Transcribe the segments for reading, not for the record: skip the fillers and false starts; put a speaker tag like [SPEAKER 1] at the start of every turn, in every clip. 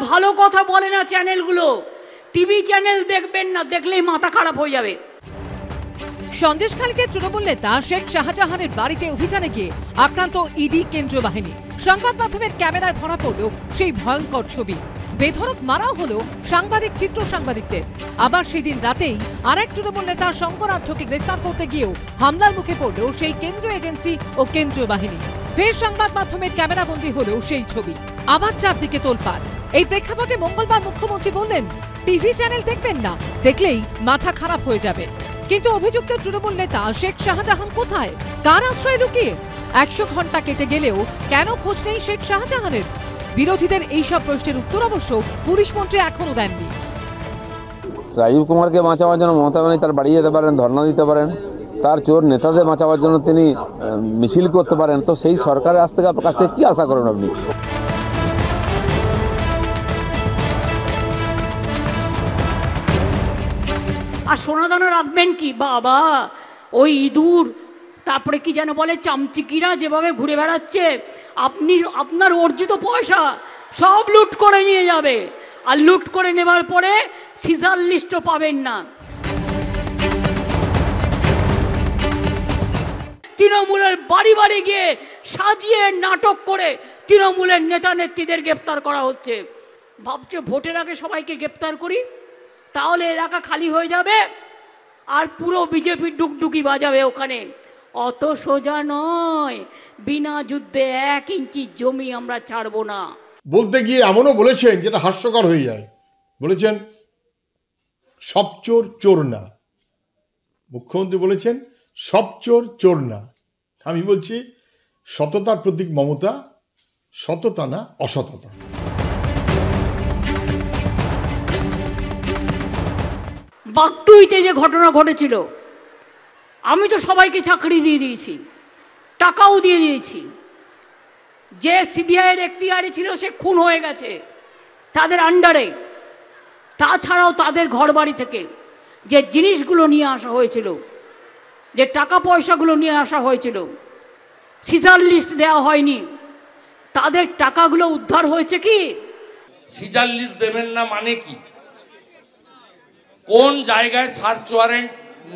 [SPEAKER 1] ভালো কথা বলে না চ্যানেলগুলো। টিভি চ্যানেল দেখবেন না, দেখলেই মাথা খারাপ হয়ে যাবে।
[SPEAKER 2] সন্দেশখালীতে তৃণমূল নেতা শেখ শাহজাহানের বাড়িতে অভিযানে গিয়ে আক্রান্ত ইডি কেন্দ্রীয় বাহিনী। সংবাদ মাধ্যমের ক্যামেরায় ধরা পড়ল সেই ভয়ঙ্কর ছবি। বেধড়ক মারাও হলো সাংবাদিক, চিত্র সাংবাদিকদের। আবার সেদিন রাতেই আরেক তৃণমূল নেতা শঙ্কর আঢ্যকে গ্রেফতার করতে গিয়েও হামলার মুখে পড়ল সেই কেন্দ্রীয় এজেন্সি ও কেন্দ্রীয় বাহিনী। ফের সংবাদ মাধ্যমের ক্যামেরাবন্দি হলো সেই ছবি। আবার চারদিকে তোলপাড়। এই প্রেক্ষাপটে মঙ্গলবার মুখ্যমন্ত্রী বললেন, টিভি চ্যানেল দেখবেন না, দেখলেই মাথা খারাপ হয়ে যাবে। কিন্তু অভিযুক্ত তৃণমূল নেতা শেখ শাহজাহান কোথায়, কার আশ্রয় লুকিয়ে? 100 ঘন্টা কেটে গেলেও কেন খোঁজ নেই শেখ শাহজাহানের? বিরোধীদের এইসব প্রশ্নের উত্তর অবশ্য পুলিশ মন্ত্রী এখনো দেননি।
[SPEAKER 3] রাজীব কুমারকে বাঁচাবার জন্য মমতা ব্যানার্জি তার বাড়ি যেতে পারেন, ধর্ণা দিতে পারেন, তার চোর নেতাদের বাঁচাবার জন্য তিনি মিছিল করতে পারেন। তো সেই সরকারের কাছ থেকে কি আশা করেন আপনি?
[SPEAKER 1] আর সোনাদানা রাখবেন কি বাবা? ওই ইঁদুর, তারপরে কি যেন বলে চামচিকিরা যেভাবে ঘুরে বেড়াচ্ছে, আপনার অর্জিত পয়সা সব লুট করে নিয়ে যাবে। আর লুট করে নেবার পরে সিজার লিস্টও পাবেন না। তৃণমূলের বাড়ি বাড়ি গিয়ে সাজিয়ে নাটক করে তৃণমূলের নেতা নেত্রীদের গ্রেপ্তার করা হচ্ছে। ভাবছে ভোটের আগে সবাইকে গ্রেপ্তার করি, তাহলে এলাকা খালি হয়ে যাবে আর পুরো বিজেপি ডুকডুকি বাজাবে ওখানে। অত সোজা নয়, বিনা যুদ্ধে 1 ইঞ্চি জমি আমরা ছাড়বো না।
[SPEAKER 4] বলতে গিয়ে এমনও বলেছেন যেটা হাস্যকর হয়ে যায়। বলেছেন সব চোর চোর না। মুখ্যমন্ত্রী বলেছেন সব চোর চোর না। আমি বলছি সততার প্রতীক মমতা, সততা না অসততা।
[SPEAKER 1] বাগটুইতে যে ঘটনা ঘটেছিল, আমি তো সবাইকে চাকরি দিয়ে দিয়েছি, টাকাও দিয়ে দিয়েছি। যে সিবিআইয়ের এখতিয়ারে ছিল সে খুন হয়ে গেছে তাদের আন্ডারে। তাছাড়াও তাদের ঘর বাড়ি থেকে যে জিনিসগুলো নিয়ে আসা হয়েছিল, যে টাকা পয়সাগুলো নিয়ে আসা হয়েছিল, সিজার লিস্ট দেওয়া হয়নি। তাদের টাকাগুলো উদ্ধার হয়েছে কি?
[SPEAKER 5] সিজার লিস্ট দেবেন না মানে কি? কোন জায়গায় সার্চ ওয়ারেন্ট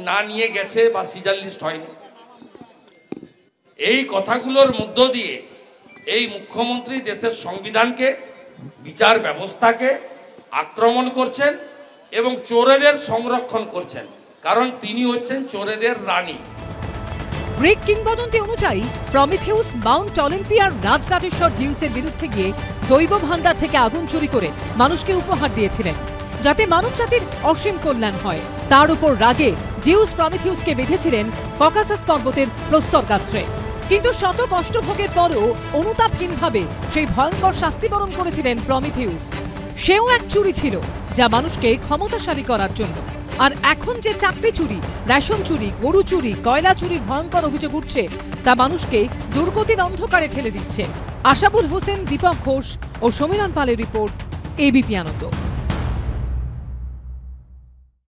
[SPEAKER 5] না নিয়ে গেছে বা সিজার লিস্ট হয়নি? এই কথাগুলোর মধ্য দিয়ে এই মুখ্যমন্ত্রী দেশের সংবিধানকে, বিচার ব্যবস্থাকে আক্রমণ করছেন এবং চোরেদের সংরক্ষণ করছেন, কারণ তিনি হচ্ছেন চোরেদের রানী।
[SPEAKER 2] গ্রিক কিংবদন্তি অনুযায়ী প্রমিথিউস মাউন্ট অলিম্পিয়ার রাজরাজেশ্বর জিউসের বিরুদ্ধে গিয়ে দৈব ভান্ডার থেকে আগুন চুরি করে মানুষকে উপহার দিয়েছিলেন, যাতে মানব জাতির অসীম কল্যাণ হয়। তার উপর রাগে জিউস প্রমিথিউসকে বেঁধেছিলেন ককাসাস পর্বতের প্রস্তর গাত্রে। কিন্তু শত কষ্ট ভোগের পরও অনুতাপহীনভাবে সেই ভয়ঙ্কর শাস্তি বরণ করেছিলেন প্রমিথিউস। সেও এক চুরি ছিল, যা মানুষকে ক্ষমতাশালী করার জন্য। আর এখন যে চাকরি চুরি, রেশন চুরি, গরু চুরি, কয়লা চুরির ভয়ঙ্কর অভিযোগ উঠছে, তা মানুষকে দুর্গতির অন্ধকারে ঠেলে দিচ্ছে। আশাবুল হোসেন, দীপক ঘোষ ও সমীরণ পালের রিপোর্ট, এবিপি আনন্দ।